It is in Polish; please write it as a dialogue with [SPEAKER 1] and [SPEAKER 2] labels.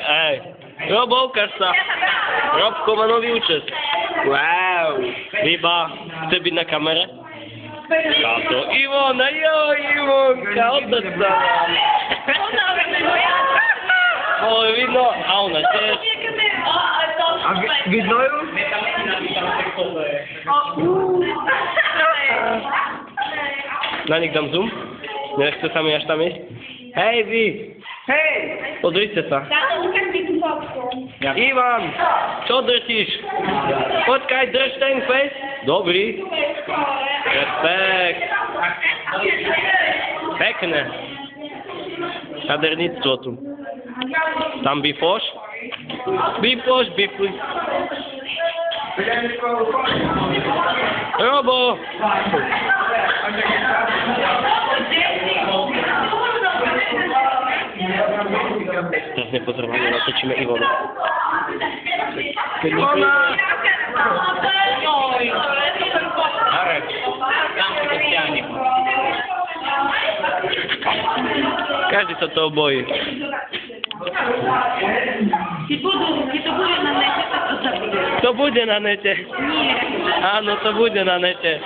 [SPEAKER 1] Ej, Robo, ukaż sa. Robko ma nowy uczest. Wow. Ryba, chce być na kamerę? Tato, Iwona, jo, Iwonka, oddać za. O, widno, a ona też.
[SPEAKER 2] A widno już?
[SPEAKER 1] Na nich dam zoom. Nie chcę sami aż tam iść. Hej, wi!
[SPEAKER 2] Hej!
[SPEAKER 1] Podryjcie sa. Iwan, co drcisz? Poczekaj, drż ten face. Dobry. Respekt. Pekne. Kadernictwo tu. Tam bifosz? Bifosz, bifuj. Robo! Teraz niepozorowanie, nasycimy Iwonę.
[SPEAKER 2] Iwona!
[SPEAKER 1] Arek, tam specjalnie. Każdy co to oboi. To będzie na necie. A no to będzie na necie.